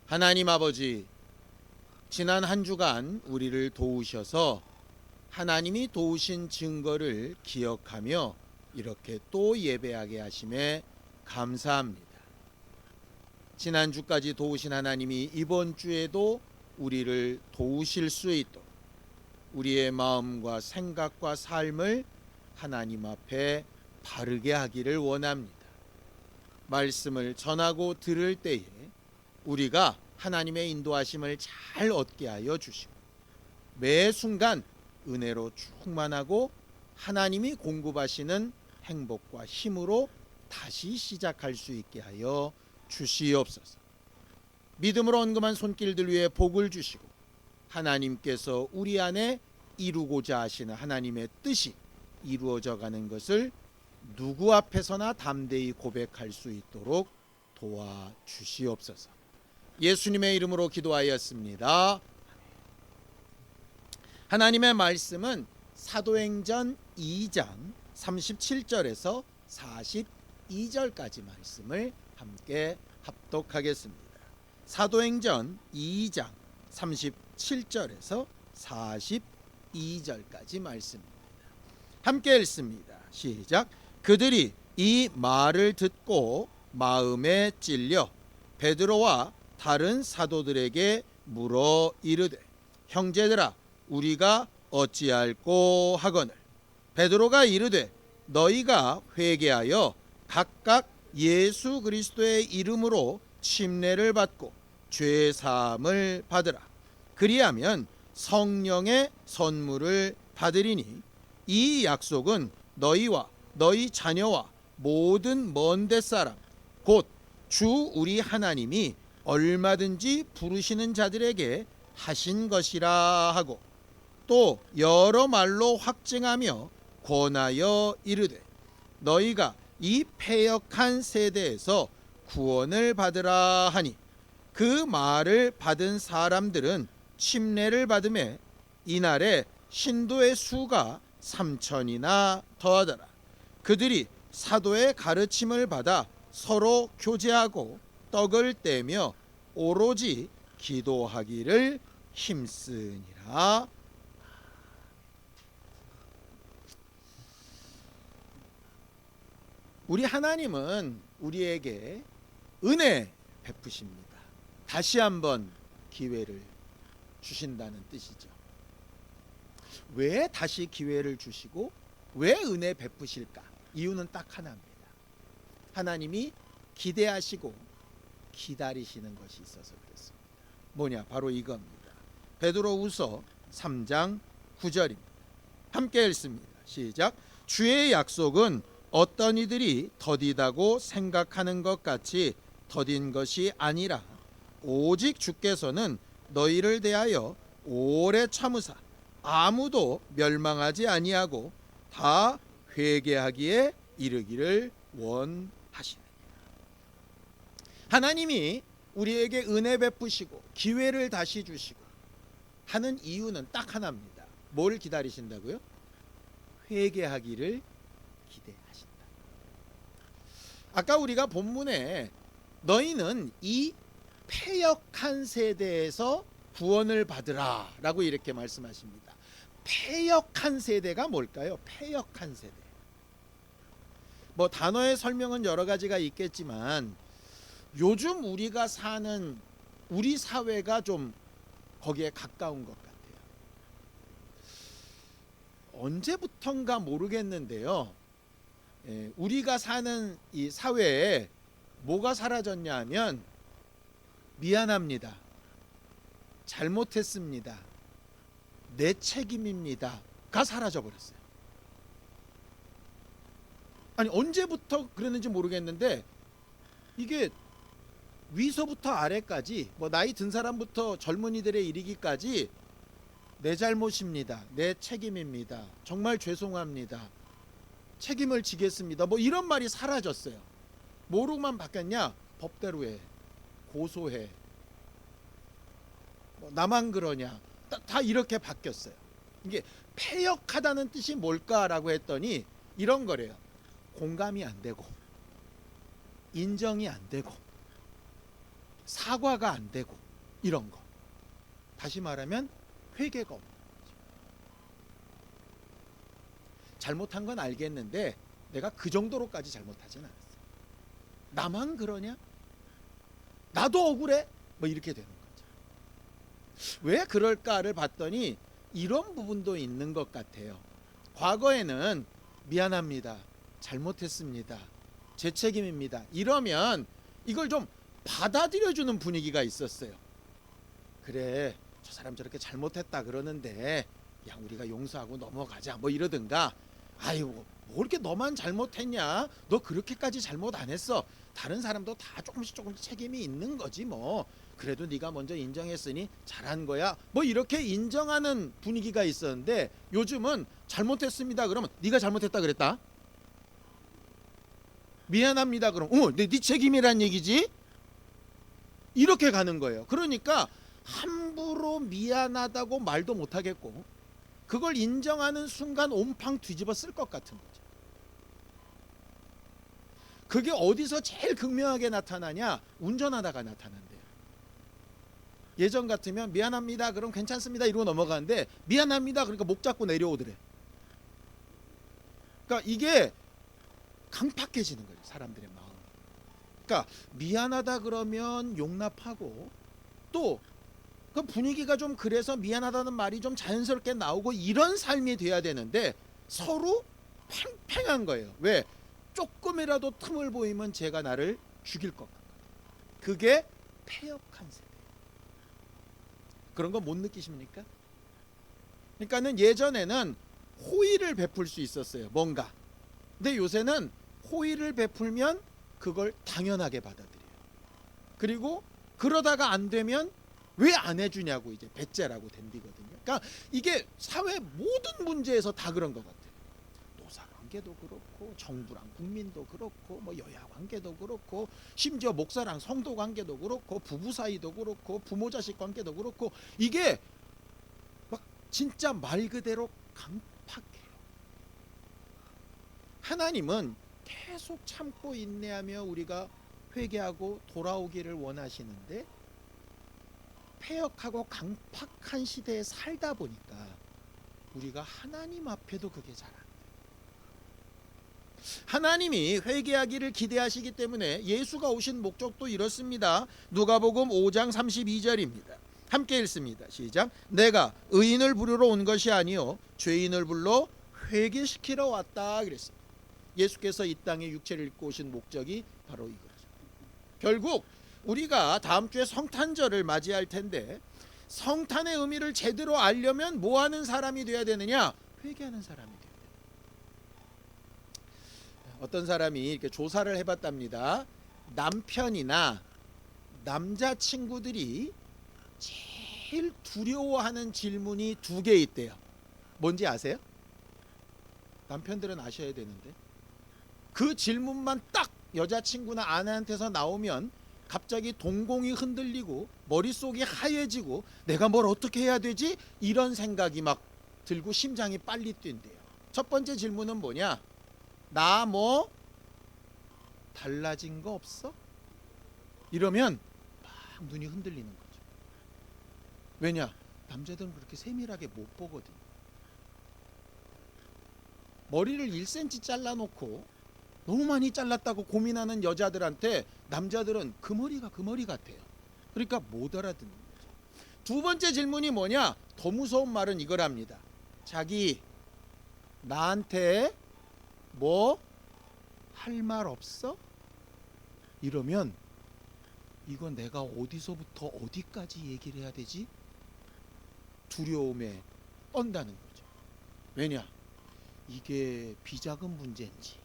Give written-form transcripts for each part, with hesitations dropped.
하나님 아버지, 지난 한 주간 우리를 도우셔서 하나님이 도우신 증거를 기억하며 이렇게 또 예배하게 하심에 감사합니다. 지난 주까지 도우신 하나님이 이번 주에도 우리를 도우실 수 있도록 우리의 마음과 생각과 삶을 하나님 앞에 바르게 하기를 원합니다. 말씀을 전하고 들을 때에 우리가 하나님의 인도하심을 잘 얻게 하여 주시고 매 순간 은혜로 충만하고 하나님이 공급하시는 행복과 힘으로 다시 시작할 수 있게 하여 주시옵소서. 믿음으로 언금한 손길들 위에 복을 주시고 하나님께서 우리 안에 이루고자 하시는 하나님의 뜻이 이루어져 가는 것을 누구 앞에서나 담대히 고백할 수 있도록 도와주시옵소서. 예수님의 이름으로 기도하였습니다. 하나님의 말씀은 사도행전 2장 37절에서 42절까지 말씀을 함께 합독하겠습니다. 사도행전 2장 37절에서 42절까지 말씀입니다. 함께 읽습니다. 시작. 그들이 이 말을 듣고 마음에 찔려 베드로와 다른 사도들에게 물어 이르되 형제들아 우리가 어찌할꼬 하거늘 베드로가 이르되 너희가 회개하여 각각 예수 그리스도의 이름으로 침례를 받고 죄 사함을 받으라. 그리하면 성령의 선물을 받으리니 이 약속은 너희와 너희 자녀와 모든 먼데 사람 곧 주 우리 하나님이 얼마든지 부르시는 자들에게 하신 것이라 하고 또 여러 말로 확증하며 권하여 이르되 너희가 이 패역한 세대에서 구원을 받으라 하니 그 말을 받은 사람들은 침례를 받음에 이날에 신도의 수가 3,000이나 더하더라. 그들이 사도의 가르침을 받아 서로 교제하고 떡을 떼며 오로지 기도하기를 힘쓰니라. 우리 하나님은 우리에게 은혜 베푸십니다. 다시 한번 기회를 주신다는 뜻이죠. 왜 다시 기회를 주시고 왜 은혜 베푸실까? 이유는 딱 하나입니다. 하나님이 기대하시고 기다리시는 것이 있어서 그렇습니다. 뭐냐? 바로 이겁니다. 베드로후서 3장 9절입니다. 함께 읽습니다. 시작. 주의 약속은 어떤 이들이 더디다고 생각하는 것 같이 더딘 것이 아니라 오직 주께서는 너희를 대하여 오래 참으사 아무도 멸망하지 아니하고 다 회개하기에 이르기를 원하시느니라. 하나님이 우리에게 은혜 베푸시고 기회를 다시 주시고 하는 이유는 딱 하나입니다. 뭘 기다리신다고요? 회개하기를 기대하신다. 아까 우리가 본문에 너희는 이 패역한 세대에서 구원을 받으라 라고 이렇게 말씀하십니다. 패역한 세대가 뭘까요? 패역한 세대. 뭐 단어의 설명은 여러 가지가 있겠지만 요즘 우리가 사는 우리 사회가 좀 거기에 가까운 것 같아요. 언제부턴가 모르겠는데요. 우리가 사는 이 사회에 뭐가 사라졌냐 하면 미안합니다. 잘못했습니다. 내 책임입니다가 사라져 버렸어요. 아니 언제부터 그랬는지 모르겠는데 이게 위서부터 아래까지 뭐 나이 든 사람부터 젊은이들에 이르기까지 내 잘못입니다. 내 책임입니다. 정말 죄송합니다. 책임을 지겠습니다. 뭐 이런 말이 사라졌어요. 뭐로만 바뀌었냐? 법대로 해. 고소해. 뭐 나만 그러냐? 다 이렇게 바뀌었어요. 이게 패역하다는 뜻이 뭘까라고 했더니 이런 거래요. 공감이 안 되고 인정이 안 되고 사과가 안 되고 이런 거. 다시 말하면 회개가 없는 거죠. 잘못한 건 알겠는데 내가 그 정도로까지 잘못하진 않았어. 나만 그러냐? 나도 억울해? 뭐 이렇게 되는 거죠. 왜 그럴까를 봤더니 이런 부분도 있는 것 같아요. 과거에는 미안합니다, 잘못했습니다, 제 책임입니다 이러면 이걸 좀 받아들여주는 분위기가 있었어요. 그래, 저 사람 저렇게 잘못했다 그러는데 야, 우리가 용서하고 넘어가자 뭐 이러든가, 아유 뭐 이렇게 너만 잘못했냐, 너 그렇게까지 잘못 안 했어, 다른 사람도 다 조금씩 책임이 있는 거지 뭐, 그래도 네가 먼저 인정했으니 잘한 거야 뭐 이렇게 인정하는 분위기가 있었는데, 요즘은 잘못했습니다 그러면 네가 잘못했다 그랬다, 미안합니다 그럼 네 책임이란 얘기지, 이렇게 가는 거예요. 그러니까 함부로 미안하다고 말도 못하겠고 그걸 인정하는 순간 온팡 뒤집어 쓸 것 같은 거죠. 그게 어디서 제일 극명하게 나타나냐? 운전하다가 나타난대요. 예전 같으면 미안합니다 그럼 괜찮습니다 이러고 넘어가는데, 미안합니다 그러니까 목 잡고 내려오더래. 그러니까 이게 강팍해지는 거예요, 사람들의 마음. 그러니까 미안하다 그러면 용납하고, 또 그 분위기가 좀 그래서 미안하다는 말이 좀 자연스럽게 나오고 이런 삶이 돼야 되는데 서로 팽팽한 거예요. 왜? 조금이라도 틈을 보이면 제가 나를 죽일 것 같거든요. 그게 패역한 세대. 그런 거 못 느끼십니까? 그러니까는 예전에는 호의를 베풀 수 있었어요, 뭔가. 근데 요새는 호의를 베풀면 그걸 당연하게 받아들여요. 그리고 그러다가 안 되면 왜 안 해주냐고 이제 배째라고 덤비거든요. 그러니까 이게 사회 모든 문제에서 다 그런 것 같아요. 노사 관계도 그렇고 정부랑 국민도 그렇고 뭐 여야 관계도 그렇고 심지어 목사랑 성도 관계도 그렇고 부부 사이도 그렇고 부모 자식 관계도 그렇고, 이게 막 진짜 말 그대로 강팍해요. 하나님은 계속 참고 인내하며 우리가 회개하고 돌아오기를 원하시는데, 패역하고 강팍한 시대에 살다 보니까 우리가 하나님 앞에도 그게 잘 안 돼요. 하나님이 회개하기를 기대하시기 때문에 예수가 오신 목적도 이렇습니다. 누가복음 5장 32절입니다. 함께 읽습니다. 시작. 내가 의인을 부르러 온 것이 아니요 죄인을 불러 회개시키러 왔다 그랬습니다. 예수께서 이 땅에 육체를 입고 오신 목적이 바로 이거죠. 결국 우리가 다음 주에 성탄절을 맞이할 텐데, 성탄의 의미를 제대로 알려면 뭐 하는 사람이 돼야 되느냐? 회개하는 사람이 돼야 돼요. 어떤 사람이 이렇게 조사를 해봤답니다. 남편이나 남자친구들이 제일 두려워하는 질문이 2개 있대요. 뭔지 아세요? 남편들은 아셔야 되는데, 그 질문만 딱 여자친구나 아내한테서 나오면 갑자기 동공이 흔들리고 머릿속이 하얘지고 내가 뭘 어떻게 해야 되지? 이런 생각이 막 들고 심장이 빨리 뛴대요. 첫 번째 질문은 뭐냐? 나 뭐 달라진 거 없어? 이러면 막 눈이 흔들리는 거죠. 왜냐? 남자들은 그렇게 세밀하게 못 보거든요. 머리를 1cm 잘라놓고 너무 많이 잘랐다고 고민하는 여자들한테 남자들은 그 머리가 그 머리 같아요. 그러니까 못 알아듣는 거죠. 2번째 질문이 뭐냐? 더 무서운 말은 이거랍니다. 자기 나한테 뭐 할 말 없어? 이러면 이건 내가 어디서부터 어디까지 얘기를 해야 되지? 두려움에 떤다는 거죠. 왜냐? 이게 비자금 문제인지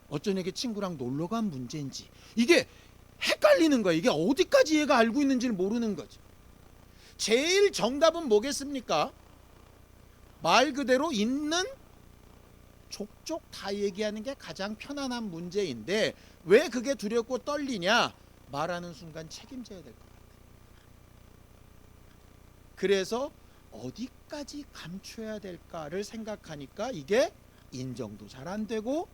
어쩌냐게 친구랑 놀러간 문제인지 이게 헷갈리는 거예요. 이게 어디까지 얘가 알고 있는지를 모르는 거죠. 제일 정답은 뭐겠습니까? 말 그대로 있는 족족 다 얘기하는 게 가장 편안한 문제인데, 왜 그게 두렵고 떨리냐? 말하는 순간 책임져야 될 것 같아요. 그래서 어디까지 감춰야 될까를 생각하니까 이게 인정도 잘 안 되고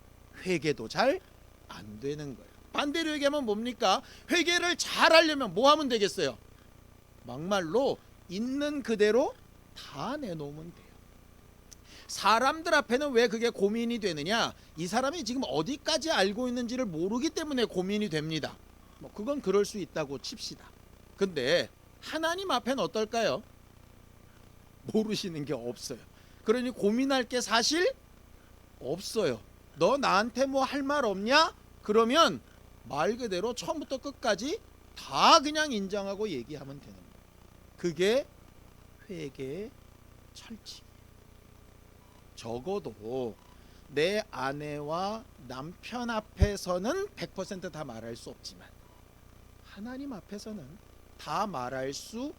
회개도 잘 안 되는 거예요. 반대로 얘기하면 뭡니까? 회개를 잘 하려면 뭐 하면 되겠어요? 막말로 있는 그대로 다 내놓으면 돼요. 사람들 앞에는 왜 그게 고민이 되느냐? 이 사람이 지금 어디까지 알고 있는지를 모르기 때문에 고민이 됩니다. 뭐 그건 그럴 수 있다고 칩시다. 근데 하나님 앞에는 어떨까요? 모르시는 게 없어요. 그러니 고민할 게 사실 없어요. 너 나한테 뭐 할 말 없냐? 그러면 말 그대로 처음부터 끝까지 다 그냥 인정하고 얘기하면 되는 거예요. 그게 회개의 철칙. 적어도 내 아내와 남편 앞에서는 100% 다 말할 수 없지만 하나님 앞에서는 다 말할 수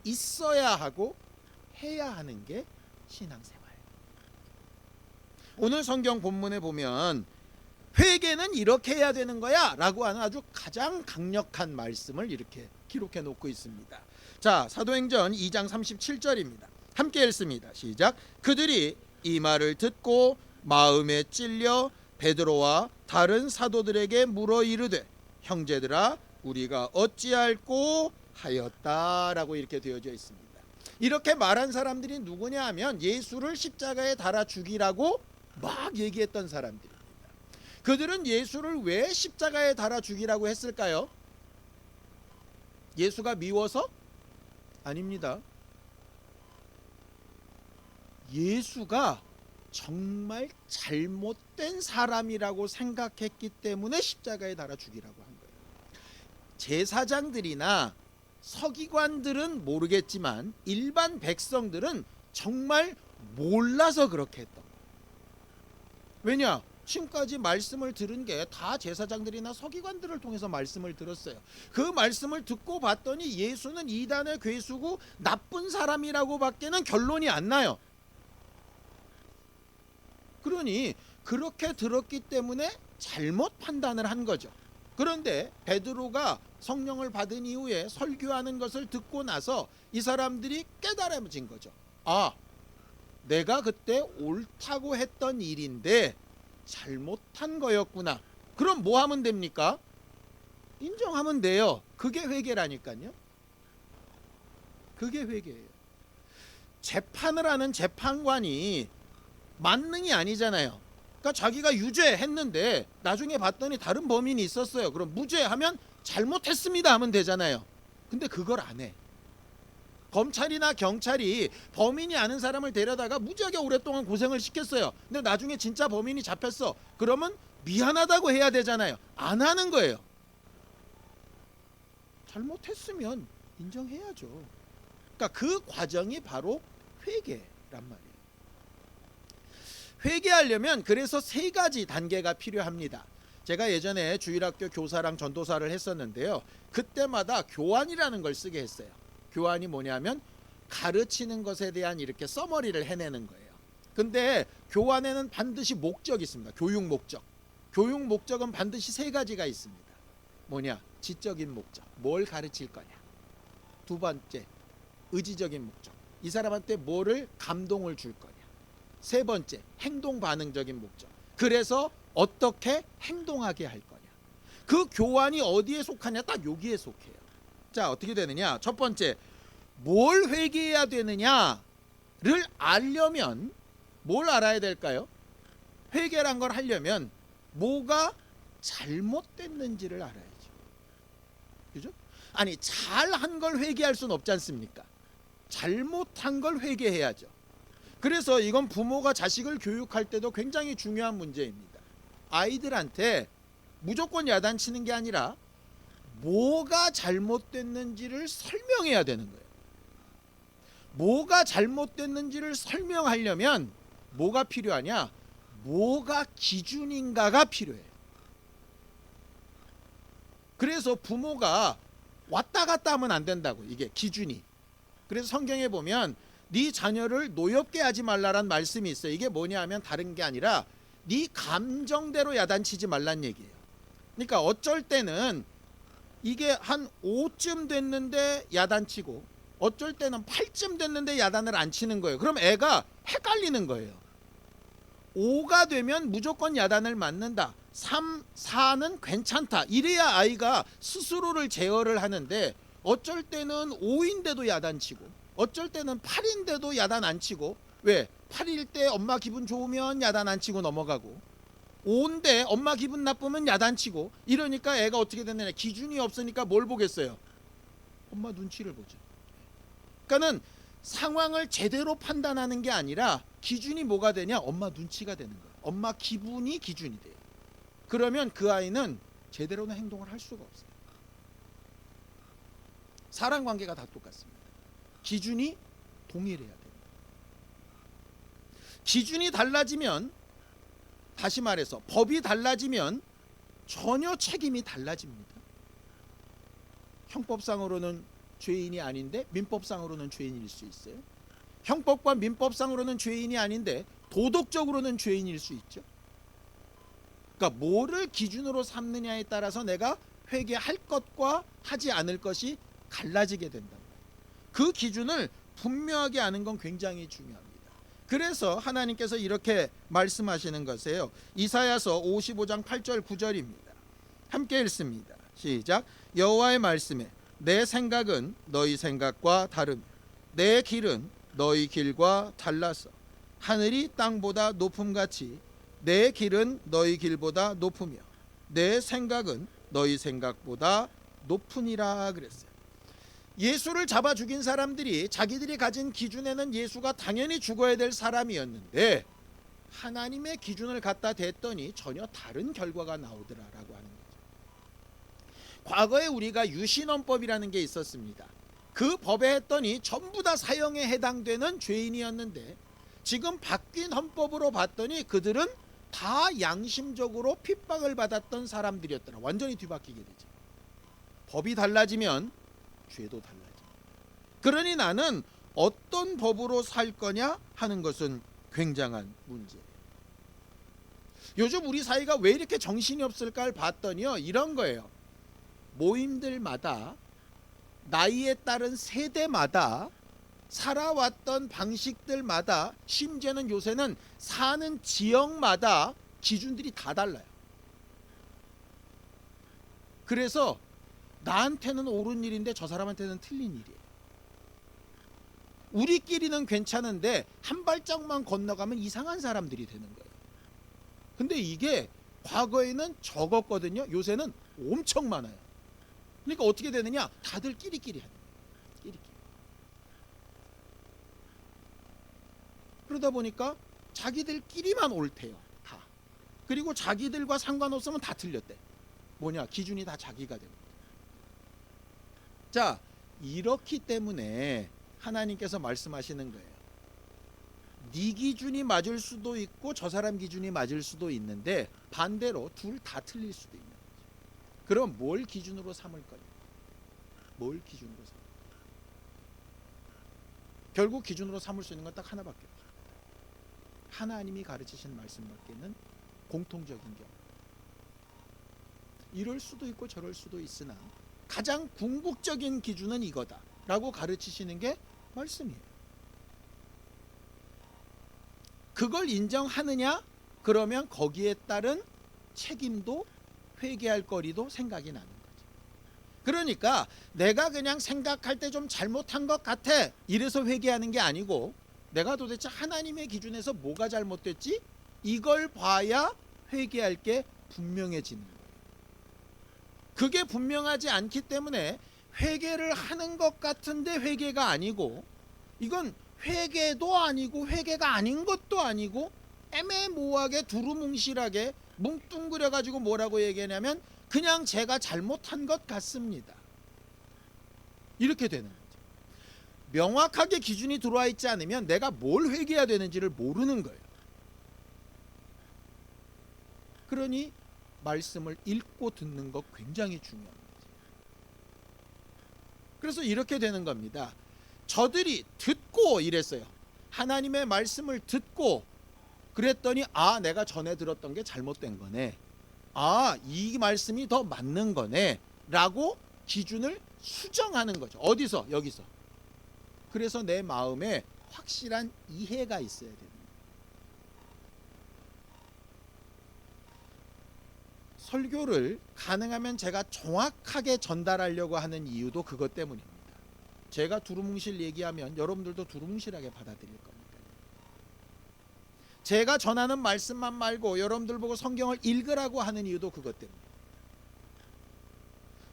있어야 하고 해야 하는 게 신앙생활. 오늘 성경 본문에 보면 회개는 이렇게 해야 되는 거야 라고 하는 아주 가장 강력한 말씀을 이렇게 기록해 놓고 있습니다. 자, 사도행전 2장 37절입니다. 함께 읽습니다. 시작. 그들이 이 말을 듣고 마음에 찔려 베드로와 다른 사도들에게 물어 이르되 형제들아 우리가 어찌할꼬 하였다라고 이렇게 되어져 있습니다. 이렇게 말한 사람들이 누구냐 하면 예수를 십자가에 달아 죽이라고 막 얘기했던 사람들입니다. 그들은 예수를 왜 십자가에 달아 죽이라고 했을까요? 예수가 미워서? 아닙니다. 예수가 정말 잘못된 사람이라고 생각했기 때문에 십자가에 달아 죽이라고 한 거예요. 제사장들이나 서기관들은 모르겠지만 일반 백성들은 정말 몰라서 그렇게 했던 거예요. 왜냐? 지금까지 말씀을 들은 게 다 제사장들이나 서기관들을 통해서 말씀을 들었어요. 그 말씀을 듣고 봤더니 예수는 이단의 괴수고 나쁜 사람이라고 밖에는 결론이 안 나요. 그러니 그렇게 들었기 때문에 잘못 판단을 한 거죠. 그런데 베드로가 성령을 받은 이후에 설교하는 것을 듣고 나서 이 사람들이 깨달아진 거죠. 아, 내가 그때 옳다고 했던 일인데 잘못한 거였구나. 그럼 뭐 하면 됩니까? 인정하면 돼요. 그게 회개라니까요. 그게 회개예요. 재판을 하는 재판관이 만능이 아니잖아요. 그러니까 자기가 유죄했는데 나중에 봤더니 다른 범인이 있었어요. 그럼 무죄하면 잘못했습니다 하면 되잖아요. 근데 그걸 안 해. 검찰이나 경찰이 범인이 아는 사람을 데려다가 무지하게 오랫동안 고생을 시켰어요. 근데 나중에 진짜 범인이 잡혔어. 그러면 미안하다고 해야 되잖아요. 안 하는 거예요. 잘못했으면 인정해야죠. 그러니까 그 과정이 바로 회개란 말이에요. 회개하려면 그래서 세 가지 단계가 필요합니다. 제가 예전에 주일학교 교사랑 전도사를 했었는데요. 그때마다 교환이라는 걸 쓰게 했어요. 교환이 뭐냐면 가르치는 것에 대한 이렇게 서머리를 해내는 거예요. 근데 교환에는 반드시 목적이 있습니다. 교육 목적. 교육 목적은 반드시 세 가지가 있습니다. 뭐냐? 지적인 목적. 뭘 가르칠 거냐. 두 번째, 의지적인 목적. 이 사람한테 뭐를 감동을 줄 거냐. 세 번째, 행동 반응적인 목적. 그래서 어떻게 행동하게 할 거냐. 그 교환이 어디에 속하냐? 딱 여기에 속해요. 자, 어떻게 되느냐? 첫 번째, 뭘 회개해야 되느냐를 알려면 뭘 알아야 될까요? 회개란 걸 하려면 뭐가 잘못됐는지를 알아야죠. 그죠? 아니, 잘한 걸 회개할 수는 없지 않습니까? 잘못한 걸 회개해야죠. 그래서 이건 부모가 자식을 교육할 때도 굉장히 중요한 문제입니다. 아이들한테 무조건 야단치는 게 아니라 뭐가 잘못됐는지를 설명해야 되는 거예요. 뭐가 잘못됐는지를 설명하려면 뭐가 필요하냐? 뭐가 기준인가가 필요해요. 그래서 부모가 왔다 갔다 하면 안 된다고, 이게 기준이. 그래서 성경에 보면 네 자녀를 노엽게 하지 말라란 말씀이 있어요. 이게 뭐냐 하면 다른 게 아니라 네 감정대로 야단치지 말란 얘기예요. 그러니까 어쩔 때는 이게 한 5쯤 됐는데 야단치고 어쩔 때는 8쯤 됐는데 야단을 안 치는 거예요. 그럼 애가 헷갈리는 거예요. 5가 되면 무조건 야단을 맞는다. 3, 4는 괜찮다. 이래야 아이가 스스로를 제어를 하는데 어쩔 때는 5인데도 야단치고 어쩔 때는 8인데도 야단 안 치고 왜? 8일 때 엄마 기분 좋으면 야단 안 치고 넘어가고 5인데 엄마 기분 나쁘면 야단 치고 이러니까 애가 어떻게 되느냐. 기준이 없으니까 뭘 보겠어요? 엄마 눈치를 보죠. 그러니까는 상황을 제대로 판단하는 게 아니라 기준이 뭐가 되냐? 엄마 눈치가 되는 거예요. 엄마 기분이 기준이 돼요. 그러면 그 아이는 제대로는 행동을 할 수가 없어요. 사람 관계가 다 똑같습니다. 기준이 동일해야 됩니다. 기준이 달라지면, 다시 말해서 법이 달라지면 전혀 책임이 달라집니다. 형법상으로는 죄인이 아닌데 민법상으로는 죄인일 수 있어요. 형법과 민법상으로는 죄인이 아닌데 도덕적으로는 죄인일 수 있죠. 그러니까 뭐를 기준으로 삼느냐에 따라서 내가 회개할 것과 하지 않을 것이 갈라지게 된다. 그 기준을 분명하게 아는 건 굉장히 중요합니다. 그래서 하나님께서 이렇게 말씀하시는 것이에요. 이사야서 55장 8절 9절입니다. 함께 읽습니다. 시작. 여호와의 말씀에 내 생각은 너희 생각과 다르며 내 길은 너희 길과 달라서 하늘이 땅보다 높음같이 내 길은 너희 길보다 높으며 내 생각은 너희 생각보다 높으니라 그랬어요. 예수를 잡아 죽인 사람들이 자기들이 가진 기준에는 예수가 당연히 죽어야 될 사람이었는데 하나님의 기준을 갖다 댔더니 전혀 다른 결과가 나오더라라고 하는 거죠. 과거에 우리가 유신헌법이라는 게 있었습니다. 그 법에 했더니 전부 다 사형에 해당되는 죄인이었는데 지금 바뀐 헌법으로 봤더니 그들은 다 양심적으로 핍박을 받았던 사람들이었더라. 완전히 뒤바뀌게 되죠. 법이 달라지면 죄도 달라집니다. 그러니 나는 어떤 법으로 살 거냐 하는 것은 굉장한 문제예요. 요즘 우리 사회가 왜 이렇게 정신이 없을까를 봤더니요, 이런 거예요. 모임들마다 나이에 따른 세대마다 살아왔던 방식들마다 심지어는 요새는 사는 지역마다 기준들이 다 달라요. 그래서 나한테는 옳은 일인데 저 사람한테는 틀린 일이에요. 우리끼리는 괜찮은데 한 발짝만 건너가면 이상한 사람들이 되는 거예요. 근데 이게 과거에는 적었거든요. 요새는 엄청 많아요. 그러니까 어떻게 되느냐? 다들 끼리끼리 하는 거예요. 끼리끼리. 그러다 보니까 자기들끼리만 옳대요. 다. 그리고 자기들과 상관없으면 다 틀렸대. 뭐냐? 기준이 다 자기가 됩니다. 자, 이렇기 때문에 하나님께서 말씀하시는 거예요. 네 기준이 맞을 수도 있고 저 사람 기준이 맞을 수도 있는데 반대로 둘 다 틀릴 수도 있는 거죠. 그럼 뭘 기준으로 삼을 거냐? 뭘 기준으로 삼을 거냐? 결국 기준으로 삼을 수 있는 건 딱 하나밖에 없어요. 하나님이 가르치신 말씀밖에는 공통적인 경우. 이럴 수도 있고 저럴 수도 있으나 가장 궁극적인 기준은 이거다 라고 가르치시는 게 말씀이에요. 그걸 인정하느냐? 그러면 거기에 따른 책임도 회개할 거리도 생각이 나는 거죠. 그러니까 내가 그냥 생각할 때 좀 잘못한 것 같아 이래서 회개하는 게 아니고 내가 도대체 하나님의 기준에서 뭐가 잘못됐지? 이걸 봐야 회개할 게 분명해지는 거예요. 그게 분명하지 않기 때문에 회개를 하는 것 같은데 회개가 아니고 이건 회개도 아니고 회개가 아닌 것도 아니고 애매모호하게 두루뭉실하게 뭉뚱그려 가지고 뭐라고 얘기하냐면 그냥 제가 잘못한 것 같습니다. 이렇게 되는 거죠. 명확하게 기준이 들어와 있지 않으면 내가 뭘 회개해야 되는지를 모르는 거예요. 그러니 말씀을 읽고 듣는 것 굉장히 중요합니다. 그래서 이렇게 되는 겁니다. 저들이 듣고 이랬어요. 하나님의 말씀을 듣고 그랬더니 아, 내가 전에 들었던 게 잘못된 거네. 아, 이 말씀이 더 맞는 거네 라고 기준을 수정하는 거죠. 어디서? 여기서. 그래서 내 마음에 확실한 이해가 있어야 됩니다. 설교를 가능하면 제가 정확하게 전달하려고 하는 이유도 그것 때문입니다. 제가 두루뭉실 얘기하면 여러분들도 두루뭉실하게 받아들일 겁니다. 제가 전하는 말씀만 말고 여러분들 보고 성경을 읽으라고 하는 이유도 그것 때문이에요.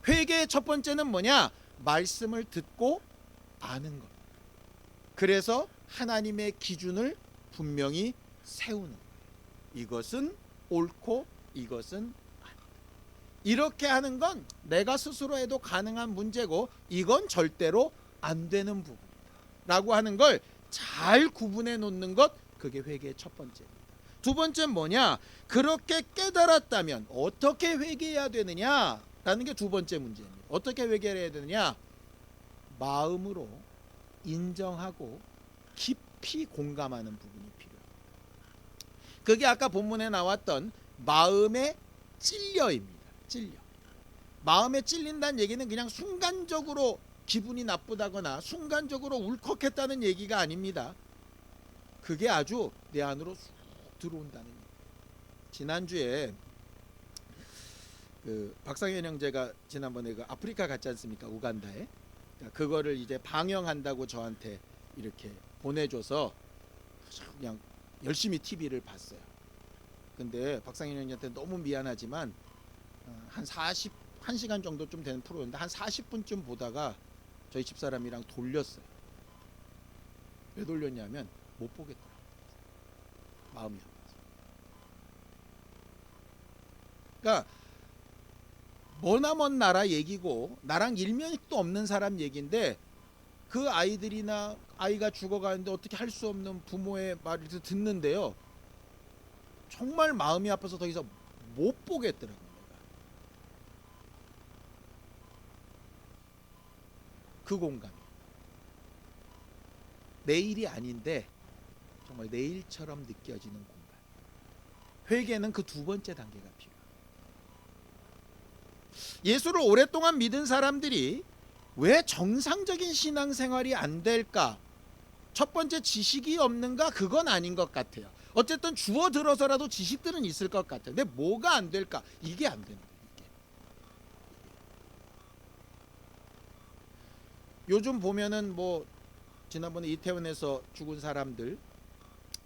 회개의 첫 번째는 뭐냐? 말씀을 듣고 아는 것. 그래서 하나님의 기준을 분명히 세우는 거예요. 이것은 옳고 이것은 아니다. 이렇게 하는 건 내가 스스로 해도 가능한 문제고 이건 절대로 안 되는 부분이다 라고 하는 걸 잘 구분해 놓는 것, 그게 회개의 첫 번째입니다. 두 번째는 뭐냐? 그렇게 깨달았다면 어떻게 회개해야 되느냐라는 게 두 번째 문제입니다. 어떻게 회개해야 되느냐? 마음으로 인정하고 깊이 공감하는 부분이 필요합니다. 그게 아까 본문에 나왔던 마음의 찔려입니다. 찔려. 마음에 찔린다는 얘기는 그냥 순간적으로 기분이 나쁘다거나 순간적으로 울컥했다는 얘기가 아닙니다. 그게 아주 내 안으로 쑥 들어온다는 얘기. 지난주에 박상현 형제가 지난번에 그 아프리카 갔지 않습니까? 우간다에. 그거를 이제 방영한다고 저한테 이렇게 보내줘서 그냥 열심히 TV를 봤어요. 근데 박상현 형제한테 너무 미안하지만 한 1시간 정도 좀 되는 프로였는데 한 40분쯤 보다가 저희 집사람이랑 돌렸어요. 왜 돌렸냐면 못 보겠더라고요. 마음이 아파서. 그러니까 머나먼 나라 얘기고 나랑 일면식도 없는 사람 얘기인데 그 아이들이나 아이가 죽어가는데 어떻게 할 수 없는 부모의 말을 듣는데요. 정말 마음이 아파서 더 이상 못 보겠더라고요. 그 공감이 내일이 아닌데 정말 내일처럼 느껴지는 공감. 회개는 그 두 번째 단계가 필요해요. 예수를 오랫동안 믿은 사람들이 왜 정상적인 신앙생활이 안 될까? 첫 번째 지식이 없는가? 그건 아닌 것 같아요. 어쨌든 주워 들어서라도 지식들은 있을 것 같아요. 근데 뭐가 안 될까? 이게 안 되는 거예요. 요즘 보면은 뭐 지난번에 이태원에서 죽은 사람들,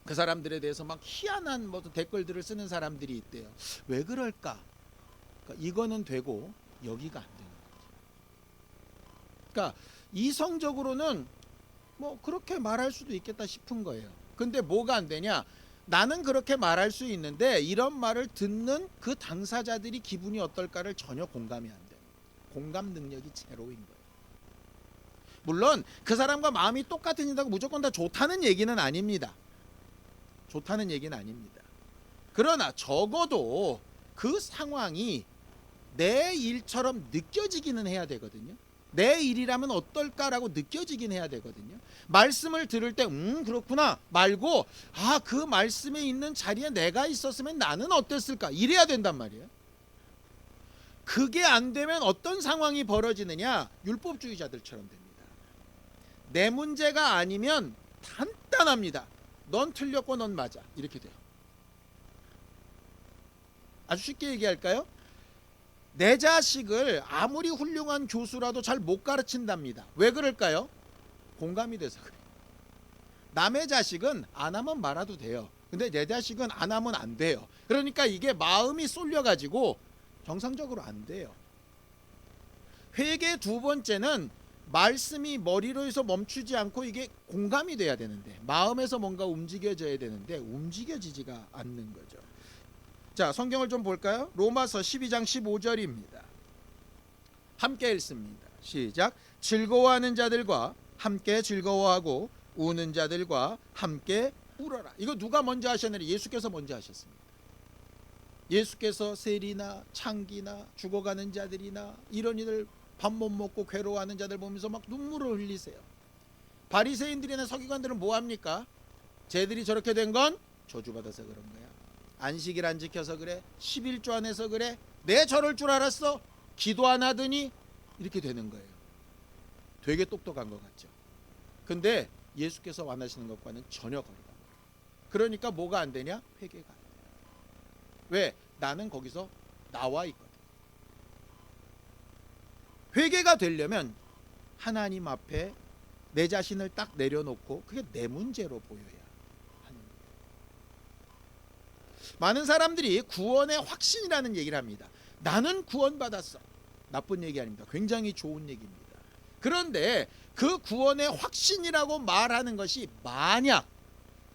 그 사람들에 대해서 막 희한한 뭐 댓글들을 쓰는 사람들이 있대요. 왜 그럴까? 그러니까 이거는 되고 여기가 안 되는 거죠. 그러니까 이성적으로는 뭐 그렇게 말할 수도 있겠다 싶은 거예요. 근데 뭐가 안 되냐? 나는 그렇게 말할 수 있는데 이런 말을 듣는 그 당사자들이 기분이 어떨까를 전혀 공감이 안 돼요. 공감 능력이 제로인 거예요. 물론 그 사람과 마음이 똑같으니다고 무조건 다 좋다는 얘기는 아닙니다. 좋다는 얘기는 아닙니다. 그러나 적어도 그 상황이 내 일처럼 느껴지기는 해야 되거든요. 내 일이라면 어떨까라고 느껴지긴 해야 되거든요. 말씀을 들을 때 그렇구나 말고 그 말씀에 있는 자리에 내가 있었으면 나는 어땠을까 이래야 된단 말이에요. 그게 안 되면 어떤 상황이 벌어지느냐? 율법주의자들처럼 됩니다. 내 문제가 아니면 간단합니다. 넌 틀렸고 넌 맞아. 이렇게 돼요. 아주 쉽게 얘기할까요? 내 자식을 아무리 훌륭한 교수라도 잘 못 가르친답니다. 왜 그럴까요? 공감이 돼서 그래요. 남의 자식은 안 하면 말아도 돼요. 근데 내 자식은 안 하면 안 돼요. 그러니까 이게 마음이 쏠려가지고 정상적으로 안 돼요. 회개 두 번째는 말씀이 머리로에서 멈추지 않고 이게 공감이 돼야 되는데 마음에서 뭔가 움직여져야 되는데 움직여지지가 않는 거죠. 자, 성경을 좀 볼까요? 로마서 12장 15절입니다. 함께 읽습니다. 시작. 즐거워하는 자들과 함께 즐거워하고 우는 자들과 함께 울어라. 이거 누가 먼저 하셨느냐? 예수께서 먼저 하셨습니다. 예수께서 세리나 창기나 죽어가는 자들이나 이런 이들 밥 못 먹고 괴로워하는 자들 보면서 막 눈물을 흘리세요. 바리새인들이나 서기관들은 뭐합니까? 쟤들이 저렇게 된 건 저주받아서 그런 거야. 안식일 안 지켜서 그래. 11조 안 해서 그래. 내 저럴 줄 알았어. 기도 안 하더니 이렇게 되는 거예요. 되게 똑똑한 것 같죠. 근데 예수께서 원하시는 것과는 전혀 거리가 안 돼요. 그러니까 뭐가 안 되냐? 회개가 안 돼요. 왜? 나는 거기서 나와 있거든. 회개가 되려면 하나님 앞에 내 자신을 딱 내려놓고 그게 내 문제로 보여야 하는 거예요. 많은 사람들이 구원의 확신이라는 얘기를 합니다. 나는 구원받았어. 나쁜 얘기 아닙니다. 굉장히 좋은 얘기입니다. 그런데 그 구원의 확신이라고 말하는 것이 만약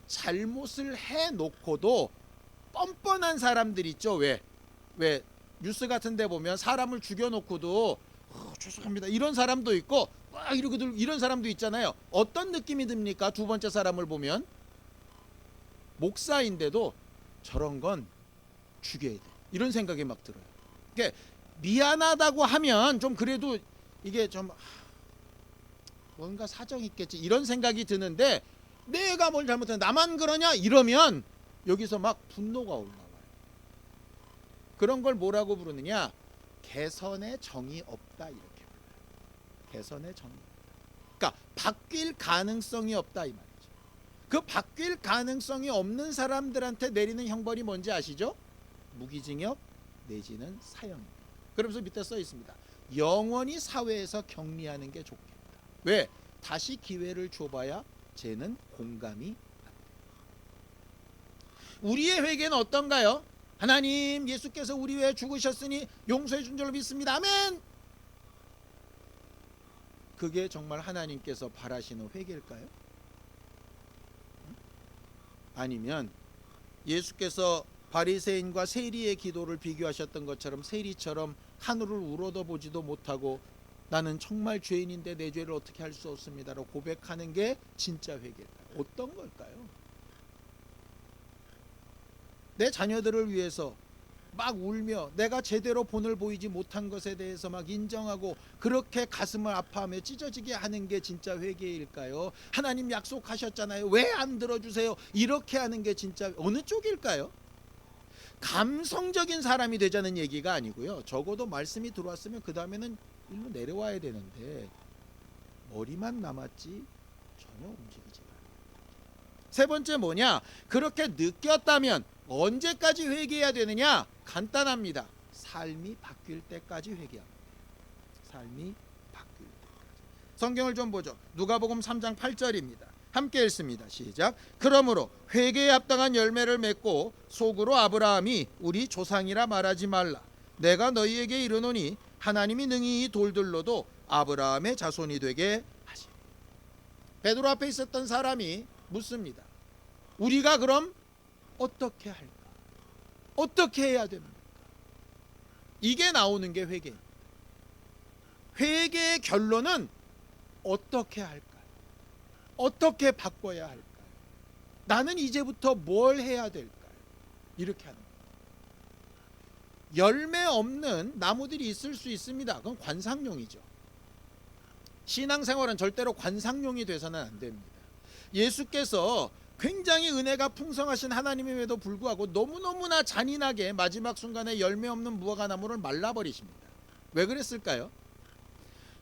잘못을 해놓고도 뻔뻔한 사람들 있죠. 왜 뉴스 같은 데 보면 사람을 죽여놓고도 죄송합니다 이런 사람도 있고 이런 사람도 있잖아요. 어떤 느낌이 듭니까? 두 번째 사람을 보면 목사인데도 저런 건 죽여야 돼 이런 생각이 막 들어요. 그러니까 미안하다고 하면 좀 그래도 이게 좀 뭔가 사정이 있겠지 이런 생각이 드는데, 내가 뭘 잘못했는데 나만 그러냐 이러면 여기서 막 분노가 올라와요. 그런 걸 뭐라고 부르느냐? 개선의 정이 없다 이렇게 불러요. 개선의 정이 없다. 그러니까 바뀔 가능성이 없다 이 말이죠. 그 바뀔 가능성이 없는 사람들한테 내리는 형벌이 뭔지 아시죠? 무기징역 내지는 사형입니다. 그러면서 밑에 써 있습니다. 영원히 사회에서 격리하는 게 좋겠다. 왜? 다시 기회를 줘봐야 쟤는 공감이 안 돼. 우리의 회개는 어떤가요? 하나님 예수께서 우리 위해 죽으셨으니 용서해 준 줄로 믿습니다. 아멘. 그게 정말 하나님께서 바라시는 회개일까요? 아니면 예수께서 바리새인과 세리의 기도를 비교하셨던 것처럼 세리처럼 하늘을 우러러 보지도 못하고 나는 정말 죄인인데 내 죄를 어떻게 할 수 없습니다라고 고백하는 게 진짜 회개일까요? 어떤 걸까요? 내 자녀들을 위해서 막 울며 내가 제대로 본을 보이지 못한 것에 대해서 막 인정하고 그렇게 가슴을 아파하며 찢어지게 하는 게 진짜 회개일까요? 하나님 약속하셨잖아요. 왜 안 들어주세요? 이렇게 하는 게 진짜 어느 쪽일까요? 감성적인 사람이 되자는 얘기가 아니고요. 적어도 말씀이 들어왔으면 그 다음에는 일로 내려와야 되는데 머리만 남았지 전혀 움직이지 않아요. 세 번째 뭐냐? 그렇게 느꼈다면 언제까지 회개해야 되느냐? 간단합니다. 삶이 바뀔 때까지 회개합니다. 삶이 바뀔 때까지. 성경을 좀 보죠. 누가복음 3장 8절입니다. 함께 읽습니다. 시작. 그러므로 회개에 합당한 열매를 맺고 속으로 아브라함이 우리 조상이라 말하지 말라. 내가 너희에게 이르노니 하나님이 능히 이 돌들로도 아브라함의 자손이 되게 하시리. 베드로 앞에 있었던 사람이 묻습니다. 우리가 그럼 어떻게 할까? 어떻게 해야 됩니까? 이게 나오는 게 회개입니다. 회개의 결론은 어떻게 할까요? 어떻게 바꿔야 할까요? 나는 이제부터 뭘 해야 될까요? 이렇게 하는 거예요. 열매 없는 나무들이 있을 수 있습니다. 그건 관상용이죠. 신앙생활은 절대로 관상용이 돼서는 안 됩니다. 예수께서 굉장히 은혜가 풍성하신 하나님임에도 불구하고 너무너무나 잔인하게 마지막 순간에 열매 없는 무화과 나무를 말라버리십니다. 왜 그랬을까요?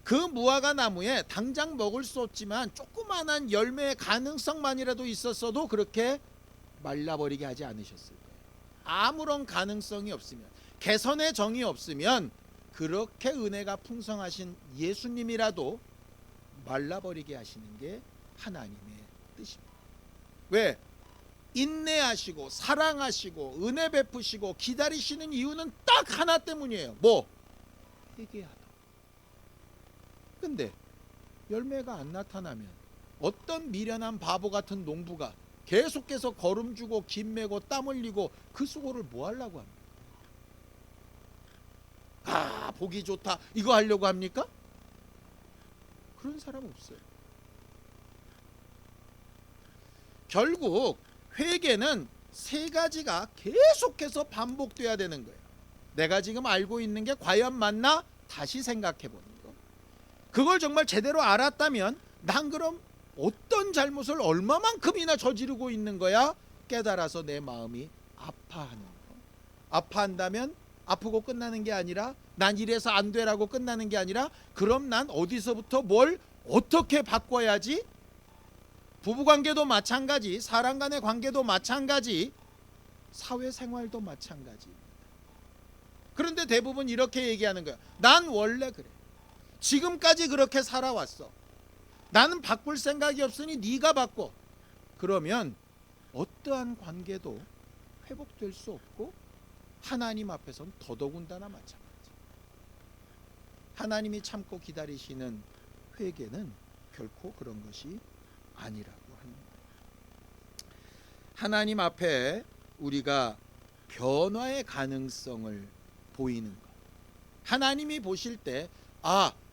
그 무화과 나무에 당장 먹을 수 없지만 조그만한 열매의 가능성만이라도 있었어도 그렇게 말라버리게 하지 않으셨을 거예요. 아무런 가능성이 없으면, 개선의 정이 없으면 그렇게 은혜가 풍성하신 예수님이라도 말라버리게 하시는 게 하나님의 뜻입니다. 왜? 인내하시고 사랑하시고 은혜 베푸시고 기다리시는 이유는 딱 하나 때문이에요. 뭐? 회개하다. 근데 열매가 안 나타나면 어떤 미련한 바보 같은 농부가 계속해서 거름 주고 김 매고 땀 흘리고 그 수고를 뭐 하려고 합니까? 아, 보기 좋다 이거 하려고 합니까? 그런 사람 없어요. 결국 회개는 세 가지가 계속해서 반복돼야 되는 거예요. 내가 지금 알고 있는 게 과연 맞나? 다시 생각해 보는 거. 그걸 정말 제대로 알았다면 난 그럼 어떤 잘못을 얼마만큼이나 저지르고 있는 거야? 깨달아서 내 마음이 아파하는 거. 아파한다면 아프고 끝나는 게 아니라, 난 이래서 안 되라고 끝나는 게 아니라, 그럼 난 어디서부터 뭘 어떻게 바꿔야지? 부부관계도 마찬가지, 사람 간의 관계도 마찬가지, 사회생활도 마찬가지입니다. 그런데 대부분 이렇게 얘기하는 거야. 난 원래 그래. 지금까지 그렇게 살아왔어. 나는 바꿀 생각이 없으니 네가 바꿔. 그러면 어떠한 관계도 회복될 수 없고 하나님 앞에서는 더더군다나 마찬가지. 하나님이 참고 기다리시는 회개는 결코 그런 것이 아니라고 하는 거예요. 하나님 앞에 우리가 변화의 가능성을 보이는 것. 하나님이 보실 때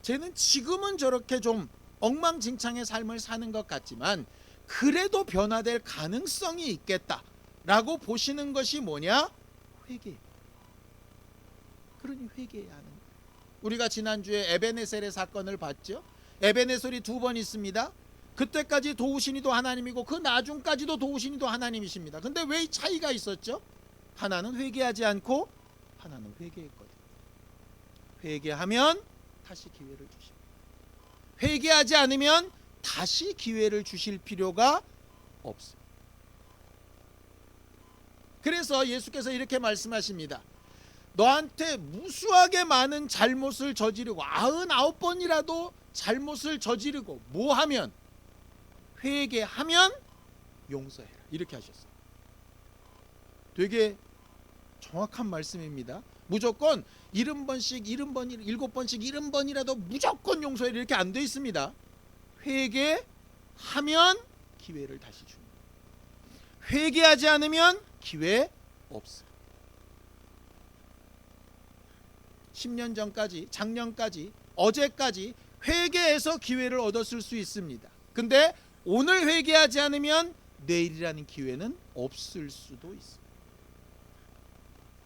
쟤는 지금은 저렇게 좀 엉망진창의 삶을 사는 것 같지만 그래도 변화될 가능성이 있겠다라고 보시는 것이 뭐냐? 회개. 그러니 회개해야 하는 거예요. 우리가 지난주에 에베네셀의 사건을 봤죠. 에베네셀이 2번 있습니다. 그때까지 도우신 이도 하나님이고 그 나중까지도 도우신 이도 하나님이십니다. 근데 왜 이 차이가 있었죠? 하나는 회개하지 않고 하나는 회개했거든요. 회개하면 다시 기회를 주십니다. 회개하지 않으면 다시 기회를 주실 필요가 없습니다. 그래서 예수께서 이렇게 말씀하십니다. 너한테 무수하게 많은 잘못을 저지르고 99번이라도 잘못을 저지르고 뭐하면? 회개하면 용서해라. 이렇게 하셨어요. 되게 정확한 말씀입니다. 무조건 70번씩 70번 7번씩 70번이라도 무조건 용서해라 이렇게 안 돼 있습니다. 회개하면 기회를 다시 줍니다. 회개하지 않으면 기회 없습니다. 10년 전까지, 작년까지, 어제까지 회개해서 기회를 얻었을 수 있습니다. 근데 오늘 회개하지 않으면 내일이라는 기회는 없을 수도 있습니다.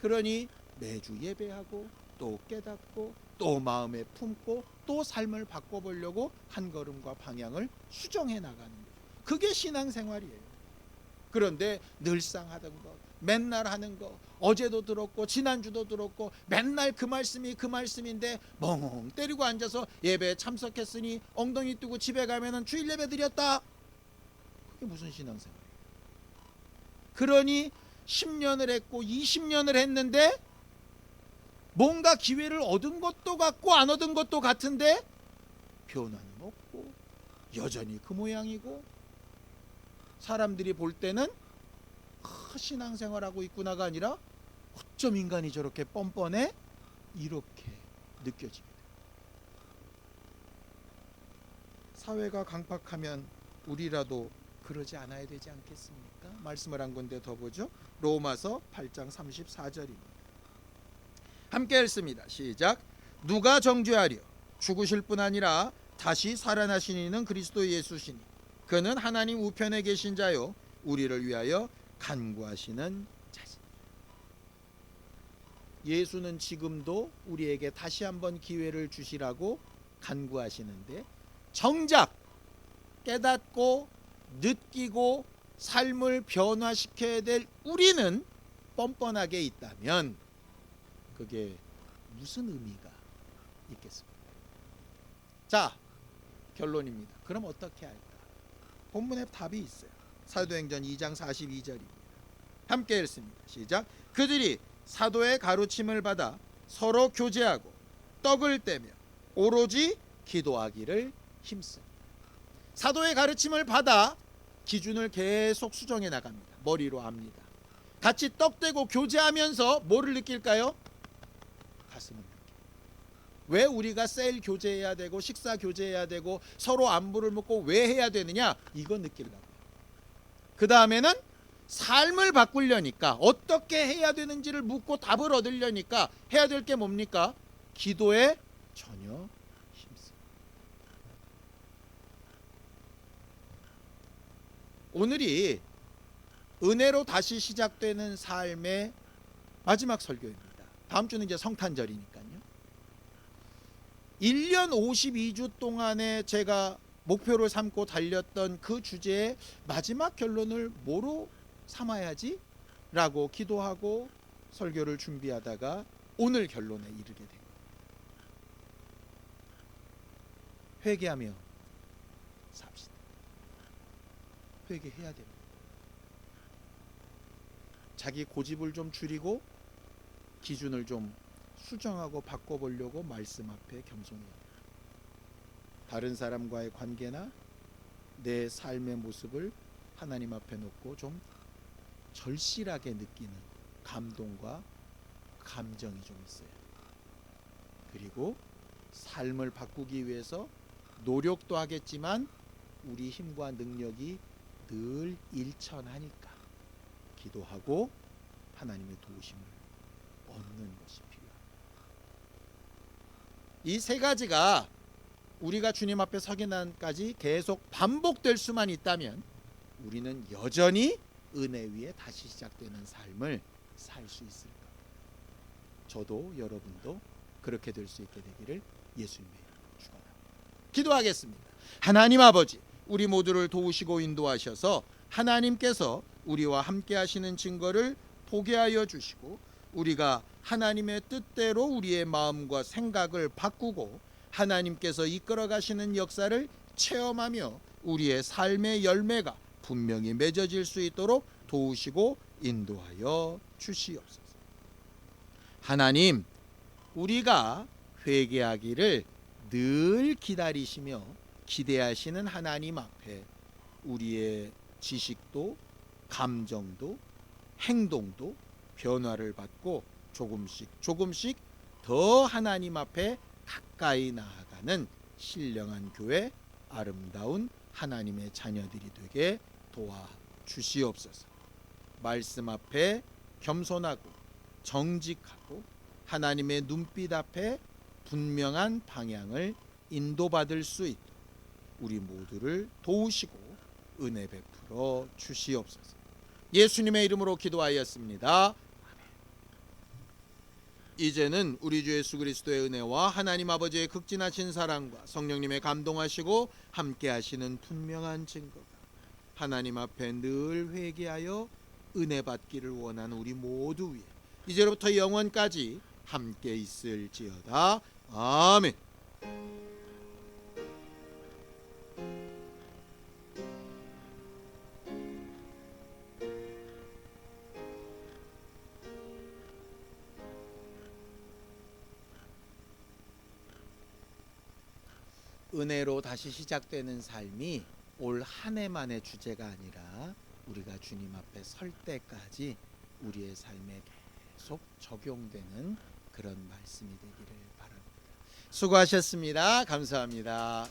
그러니 매주 예배하고 또 깨닫고 또 마음에 품고 또 삶을 바꿔보려고 한 걸음과 방향을 수정해 나가는 거예요. 그게 신앙생활이에요. 그런데 늘상 하던 것, 맨날 하는 거, 어제도 들었고 지난주도 들었고 맨날 그 말씀인데 멍 때리고 앉아서 예배에 참석했으니 엉덩이 뜨고 집에 가면은 주일 예배 드렸다. 그게 무슨 신앙생활이에요? 그러니 10년을 했고 20년을 했는데 뭔가 기회를 얻은 것도 같고 안 얻은 것도 같은데 변화는 없고 여전히 그 모양이고 사람들이 볼 때는 신앙생활하고 있구나가 아니라 어쩜 인간이 저렇게 뻔뻔해? 이렇게 느껴집니다. 사회가 강팍하면 우리라도 그러지 않아야 되지 않겠습니까? 말씀을 한 군데 더 보죠. 로마서 8장 34절입니다. 함께 읽습니다. 시작. 누가 정죄하려? 죽으실 뿐 아니라 다시 살아나신 이는 그리스도 예수시니 그는 하나님 우편에 계신 자요 우리를 위하여 간구하시는 자지. 예수는 지금도 우리에게 다시 한번 기회를 주시라고 간구하시는데 정작 깨닫고 느끼고 삶을 변화시켜야 될 우리는 뻔뻔하게 있다면 그게 무슨 의미가 있겠습니까? 자, 결론입니다. 그럼 어떻게 할까? 본문에 답이 있어요. 사도행전 2장 42절입니다. 함께 읽습니다. 시작. 그들이 사도의 가르침을 받아 서로 교제하고 떡을 떼며 오로지 기도하기를 힘씁니다. 사도의 가르침을 받아 기준을 계속 수정해 나갑니다. 머리로 압니다. 같이 떡 떼고 교제하면서 뭐를 느낄까요? 가슴을 느껴요. 왜 우리가 셀 교제해야 되고 식사 교제해야 되고 서로 안부를 묻고 왜 해야 되느냐? 이거 느끼려고요. 그 다음에는 삶을 바꾸려니까 어떻게 해야 되는지를 묻고 답을 얻으려니까 해야 될 게 뭡니까? 기도에 전혀 힘쓰고. 오늘이 은혜로 다시 시작되는 삶의 마지막 설교입니다. 다음 주는 이제 성탄절이니까요. 1년 52주 동안에 제가 목표를 삼고 달렸던 그 주제의 마지막 결론을 뭐로 삼아야지? 라고 기도하고 설교를 준비하다가 오늘 결론에 이르게 된 거예요. 회개하며 삽시다. 회개해야 됩니다. 자기 고집을 좀 줄이고 기준을 좀 수정하고 바꿔보려고 말씀 앞에 겸손해야 돼요. 다른 사람과의 관계나 내 삶의 모습을 하나님 앞에 놓고 좀 절실하게 느끼는 감동과 감정이 좀 있어요. 그리고 삶을 바꾸기 위해서 노력도 하겠지만 우리 힘과 능력이 늘 일천하니까 기도하고 하나님의 도우심을 얻는 것이 필요합니다. 이 세 가지가 우리가 주님 앞에 서기 날까지 계속 반복될 수만 있다면 우리는 여전히 은혜 위에 다시 시작되는 삶을 살 수 있을 겁니다. 저도 여러분도 그렇게 될 수 있게 되기를 예수님의 이름으로 축원합니다. 기도하겠습니다. 하나님 아버지, 우리 모두를 도우시고 인도하셔서 하나님께서 우리와 함께 하시는 증거를 보게 하여 주시고 우리가 하나님의 뜻대로 우리의 마음과 생각을 바꾸고 하나님께서 이끌어 가시는 역사를 체험하며 우리의 삶의 열매가 분명히 맺어질 수 있도록 도우시고 인도하여 주시옵소서. 하나님, 우리가 회개하기를 늘 기다리시며 기대하시는 하나님 앞에 우리의 지식도 감정도 행동도 변화를 받고 조금씩 더 하나님 앞에 가까이 나아가는 신령한 교회, 아름다운 하나님의 자녀들이 되게 도와주시옵소서. 말씀 앞에 겸손하고 정직하고 하나님의 눈빛 앞에 분명한 방향을 인도받을 수 있도록 우리 모두를 도우시고 은혜 베풀어 주시옵소서. 예수님의 이름으로 기도하였습니다. 이제는 우리 주 예수 그리스도의 은혜와 하나님 아버지의 극진하신 사랑과 성령님의 감동하시고 함께 하시는 분명한 증거가 하나님 앞에 늘 회개하여 은혜 받기를 원하는 우리 모두 위에 이제로부터 영원까지 함께 있을지어다. 아멘. 은혜로 다시 시작되는 삶이 올 한 해만의 주제가 아니라 우리가 주님 앞에 설 때까지 우리의 삶에 계속 적용되는 그런 말씀이 되기를 바랍니다. 수고하셨습니다. 감사합니다.